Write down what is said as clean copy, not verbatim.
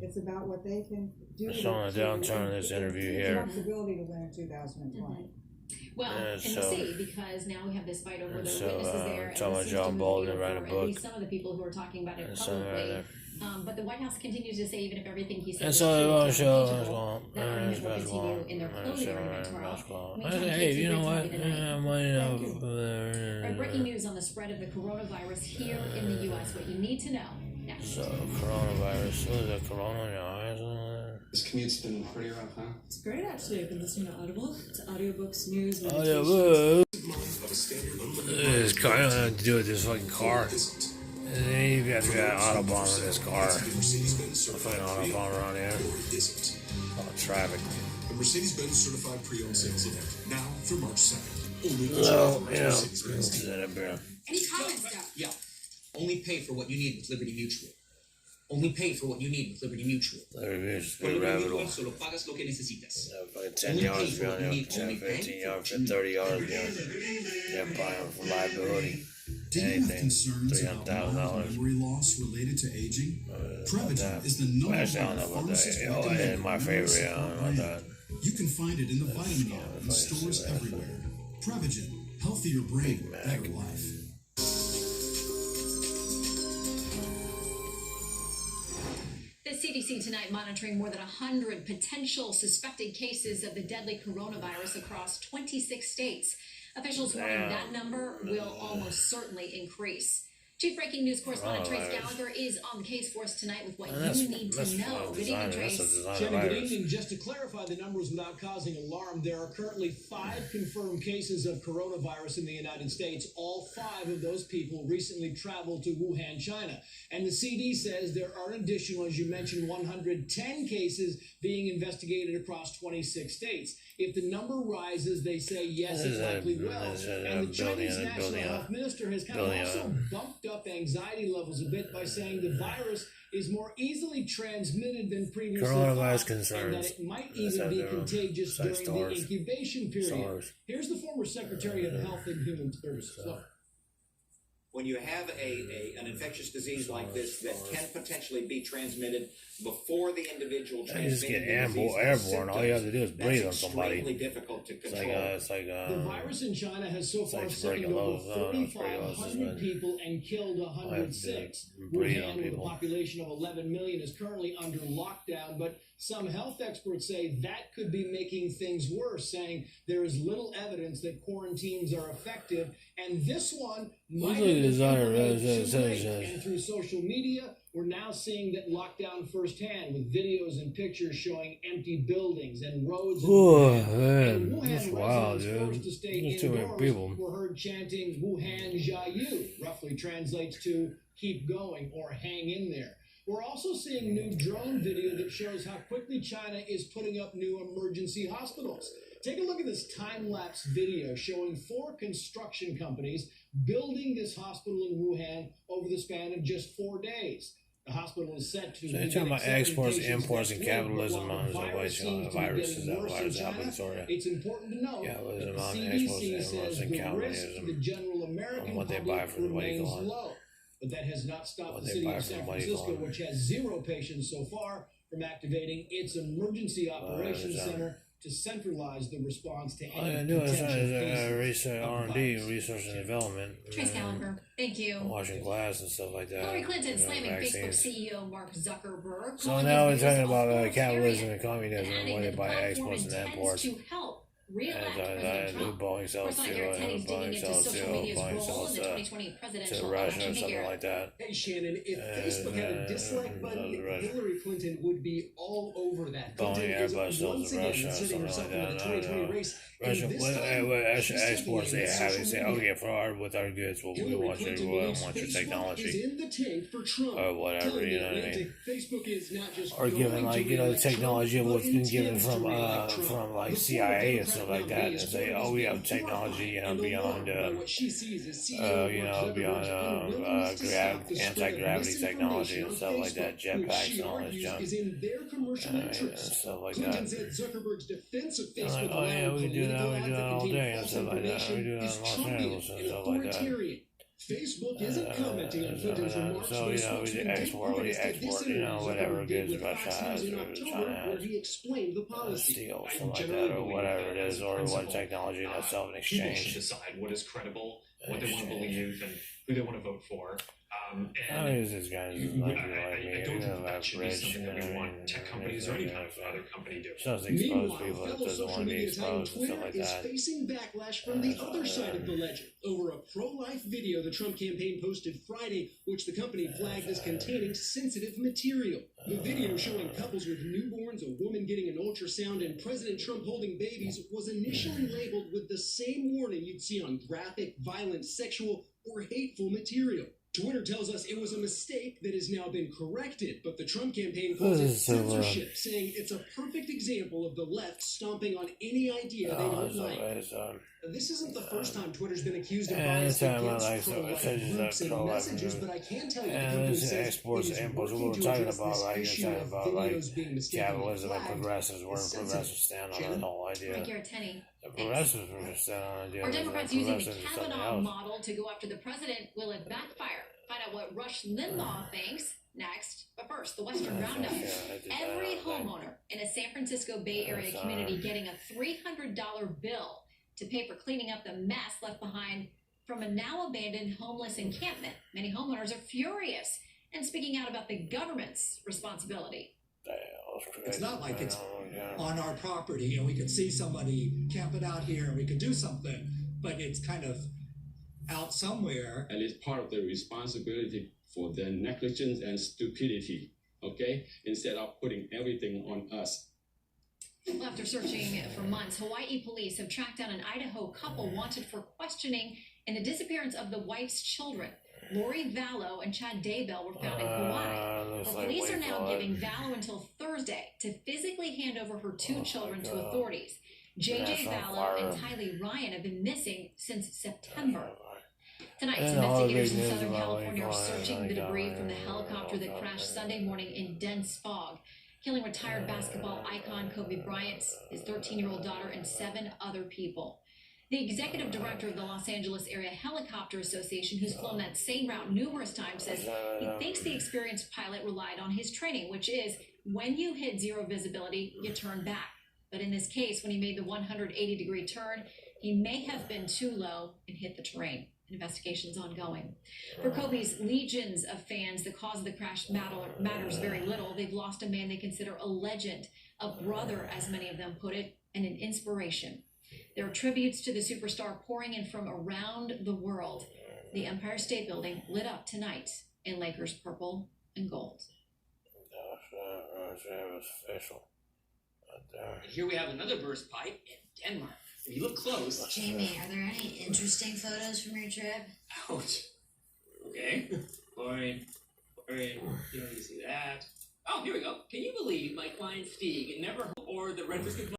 It's about what they can do. It's on the downturn of this interview here. Ability to win in 2020. Well, and we'll see, because now we have this fight over the witnesses there. Talking about John Bolton writing a book. At least some of the people who are talking about it publicly. But the White House continues to say even if everything he said is true, that argument will continue in their closing argument tomorrow. Hey, you know what? Breaking news on the spread of the coronavirus here in the U.S. What you need to know next. So, coronavirus. What is that? Coronavirus? This commute's been pretty rough, huh? It's great, actually. I've been listening to Audible, to audiobooks, news, Audiobooks. This car, I don't have to do with this fucking car. You got Autobahn in this car. I'm fucking Autobahn around here. Oh, traffic. The Mercedes-Benz certified pre-owned sales event now through March 2nd. Only Any comments, Doug? Yeah. Only pay for what you need with Liberty Mutual. Only pay for what you need with Liberty Mutual. Liberty Mutual, Con Liberty Mutual solo pagas lo que necesitas. Fucking 10 yards beyond you, 10, 15 yards, 30 yards beyond you. Yeah, buying for liability. Do you have concerns about mild memory loss related to aging? Prevagen is the number one pharmacist recommended my favorite, I don't know about that. You can find it in the vitamin aisle in stores everywhere. Prevagen, healthier brain, better life. The CDC tonight monitoring more than 100 potential suspected cases of the deadly coronavirus across 26 states. Officials warning that number will almost certainly increase. Chief breaking news correspondent Trace Gallagher is on the case for us tonight with what you need to know. Good evening, Trace. Shannon, good evening. Just to clarify the numbers without causing alarm, there are currently 5 confirmed cases of coronavirus in the United States. All 5 of those people recently traveled to Wuhan, China. And the CD says there are an additional, as you mentioned, 110 cases being investigated across 26 states. If the number rises, they say yes, it likely will. And the Chinese National Health Minister has kind of also bumped up anxiety levels a bit by saying the virus is more easily transmitted than previously thought, and that it might even be contagious during the incubation period. Here's the former Secretary of Health and Human Services. Look. When you have an infectious disease like this that can potentially be transmitted before the individual you just get airborne. All you have to do is breathe on somebody. Extremely difficult to control. The virus in China has so far sickened over 4,500 people and killed 106. Wuhan, with a population of 11 million, is currently under lockdown, but some health experts say that could be making things worse, saying there is little evidence that quarantines are effective, and this one might have been implemented too late. And through social media, we're now seeing that lockdown firsthand, with videos and pictures showing empty buildings and roads. And Wuhan that's wild, forced to stay indoors were heard chanting "Wuhan Jiayu," roughly translates to "keep going" or "hang in there." We're also seeing new drone video that shows how quickly China is putting up new emergency hospitals. Take a look at this time-lapse video showing 4 construction companies building this hospital in Wuhan over the span of just 4 days. The hospital is set to... So you're talking about exports, imports, and capitalism on the virus. It's important to note that the CDC says the risk to the general American public remains low. But that has not stopped the city of San Francisco, which has 0 patients so far, from activating its emergency operations center to centralize the response to any potential research, R&D, research and development. Trace Gallagher, thank you. Washing glass and stuff like that. Hillary Clinton slamming Facebook CEO Mark Zuckerberg. So now we're talking about capitalism and communism, where they buy exports and imports. To help re-elect Boeing President sells Trump. Boeing sells to Russia or something like that. Hey Shannon, if Facebook had a dislike button, Hillary Clinton would be all over that. Boeing, Airbus sells to Russia or something like that. Russia exports, they have, they say, okay, with our goods, we want your technology. Or whatever, you know what I mean? Or given, like, you know, the technology of what's been given from like CIA and stuff like that, and say, oh, we have technology, you know, beyond anti-gravity technology and stuff like that, jetpacks and all this junk, and stuff like that. Like, oh yeah, we can do that all day and stuff like that. We do that in Los Angeles and stuff like that. Facebook isn't commenting on Clinton's remarks, so, but a you know, we spokesman export, did this you know, interview whatever Zuckerberg did goods with Russia Fox has News in or October, China where he explained the policy. steel, something like that, or whatever it is, or what technology that's self in People should exchange. decide what is credible, what they want to believe, and who they want to vote for. I mean, this guy's like me. I don't think that should be something that we want tech companies or any kind of other company doing. Doesn't expose Meanwhile, people that fellow doesn't social want to be media titan exposed and stuff Twitter like is that. facing backlash from the other side of the ledger over a pro-life video the Trump campaign posted Friday, which the company flagged as containing sensitive material. The video showing couples with newborns, a woman getting an ultrasound, and President Trump holding babies was initially labeled with the same warning you'd see on graphic, violent, sexual, or hateful material. Twitter tells us it was a mistake that has now been corrected, but the Trump campaign calls it censorship, saying it's a perfect example of the left stomping on any idea they don't like. This isn't the first time Twitter's been accused of bias against pro-life groups and messages, but I can tell you the company says exports it is imports. We working were to talking address about this like issue you're of talking about like videos being mistakenly capitalism and flagged progressives. Where as progressives sensitive. stand on Shannon? that whole idea. Mike Garantini. The progressives were just stand on the idea. Are that Democrats using the progressives is something Kavanaugh else. model to go after the president? Will it backfire? Find out what Rush Limbaugh thinks next. But first, the Western Roundup. Every homeowner in a San Francisco Bay Area community getting a $300 bill to pay for cleaning up the mess left behind from a now abandoned homeless encampment. Many homeowners are furious and speaking out about the government's responsibility. It's not like it's on our property and we could see somebody camping out here and we could do something, but it's kind of out somewhere. And it's part of the responsibility for their negligence and stupidity, okay? Instead of putting everything on us. Well, after searching for months, Hawaii police have tracked down an Idaho couple wanted for questioning in the disappearance of the wife's children. Lori Vallow and Chad Daybell were found in Hawaii. Well, police are now giving Vallow until Thursday to physically hand over her two children to authorities. JJ Vallow and Tylee Ryan have been missing since September. Tonight, investigators in Southern California are searching the debris from the helicopter that crashed Sunday morning in dense fog, killing retired basketball icon Kobe Bryant, his 13-year-old daughter, and 7 other people. The executive director of the Los Angeles Area Helicopter Association, who's flown that same route numerous times, says he thinks the experienced pilot relied on his training, which is when you hit zero visibility, you turn back. But in this case, when he made the 180-degree turn, he may have been too low and hit the terrain. Investigation's ongoing. For Kobe's legions of fans, the cause of the crash matters very little. They've lost a man they consider a legend, a brother, as many of them put it, and an inspiration. There are tributes to the superstar pouring in from around the world. The Empire State Building lit up tonight in Lakers purple and gold. Here we have another burst pipe in Denmark. If you look close. Jamie, are there any interesting photos from your trip? Ouch. Okay. Boring. You don't need to see that. Oh, here we go. Can you believe my client Stieg never or the Red Biscuit